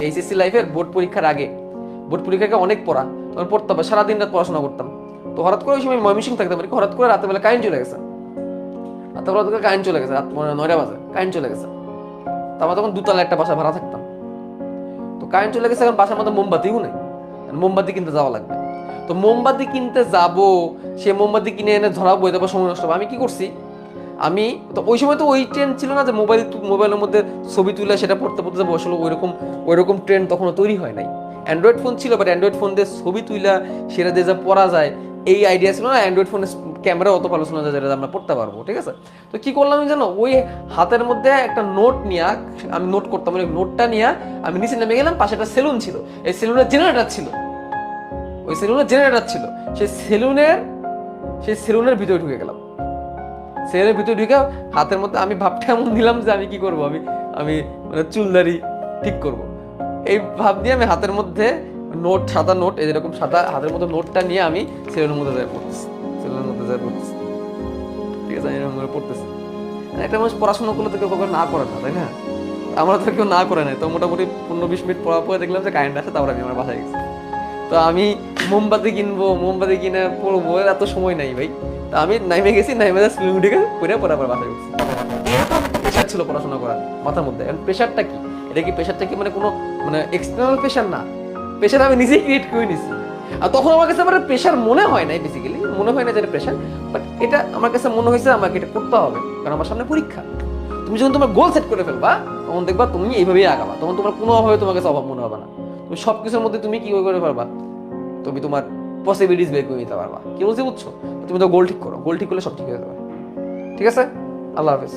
HSC লাইফের board পরীক্ষার আগে, বোর্ড পরীক্ষাকে অনেক পড়া, তখন পড়তে হবে, সারাদিন রাত পড়াশোনা করতাম। তো হঠাৎ করে ওই সময় ময়মনসিংহ থাকতাম, হঠাৎ করে রাতের বেলা কারেন্ট চলে গেছে, কারেন্ট চলে গেছে, রাত 9টা বাজে কারেন্ট চলে গেছে। তো আমরা তখন দুতলা একটা বাসা ভাড়া থাকতাম। তো কারেন্ট চলে গেছে, এখন বাসার মধ্যে মোমবাতিও নেই, মোমবাতি কিনতে যাওয়া লাগবে। তো মোমবাতি কিনতে যাব, সে মোমবাতি কিনে এনে ধরাবো, তারপর সময় নষ্ট হবে। আমি কি করছি, আমি তো ওই সময় তো ওই ট্রেন্ড ছিল না যে মোবাইলের মধ্যে ছবি তুলে সেটা পড়তে পড়তে যাবো, আসলে ওইরকম ট্রেন্ড তখনও তৈরি হয় নাই। অ্যান্ড্রয়েড ফোন ছিল, বাট অ্যান্ড্রয়েড ফোন দিয়ে ছবি তুইলা সেটা দিয়ে যা পড়া যায় এই আইডিয়া ছিল না। অ্যান্ড্রয়েড ফোনের ক্যামেরা অত ভালো ছিল না যেটা আমরা পড়তে পারবো, ঠিক আছে। তো কি করলাম আমি জানো, ওই হাতের মধ্যে একটা নোট নিয়ে আমি নোট করতাম, ওই নোটটা নিয়ে আমি নিচে নেমে গেলাম, পাশে একটা সেলুন ছিল, এই সেলুনের জেনারেটর ছিল, ওই সেলুনের জেনারেটর ছিল, সেই সেলুনের ভিতরে ঢুকে গেলাম। সেলুনের ভিতরে ঢুকে হাতের মধ্যে আমি ভাবটা এমন দিলাম যে আমি কি করবো, আমি মানে চুলদারি ঠিক করব, এই ভাব দিয়ে আমি হাতের মধ্যে সাদা নোট, এরকম সাদা হাতের মধ্যে নোটটা নিয়ে আমি সেলুনের মধ্যে যাই পড়তেছি, ঠিক আছে, আমি এরকম করে পড়তেছি। একটা মানুষ পড়াশোনা করলে তো কেউ কখনো না করে না, তাই না? আমরা তো কেউ না করে নাই। তো মোটামুটি 15-20 মিনিট পড়ার পরে দেখলাম যে কারেন্ট আসে, তারপর আমি আমার বাসায় গেছি। তো আমি মোমবাতি কিনে পড়বো, এত সময় নাই ভাই। তা আমি নাইমে গেছি, নাইমে স্লিমিটিকে করে পরে আবার বাসায় গেছি। এরকম প্রেশার ছিল পড়াশোনা করার মাথার মধ্যে। এখন প্রেশারটা কি, এটা কি প্রেশারটা কি মানে কোনো মানে এক্সটার্নাল প্রেশার না, প্রেশার আমি নিজেই ক্রিয়েট করে নিছি। আর তখন আমার কাছে আমার প্রেশার মনে হয় নাই, বেসিক্যালি মনে হয় না যে প্রেশার, বাট এটা আমার কাছে মনে হয়েছে আমাকে এটা করতে হবে, কারণ আমার সামনে পরীক্ষা। তুমি যখন তোমার গোল সেট করে ফেলবা, তখন দেখবা তুমি এইভাবেই আগাবা, তখন তোমার কোনো অভাবে তোমার কাছে অভাব মনে হবে না। তুমি সবকিছুর মধ্যে তুমি কি করে পারবা, তুমি তোমার পসিবিলিটিস বের করে নিতে পারবা। কি বলছি বুঝছো? তুমি তো গোল ঠিক করো, গোল ঠিক করলে সব ঠিক হয়ে যাবে। ঠিক আছে, আল্লাহ হাফেজ।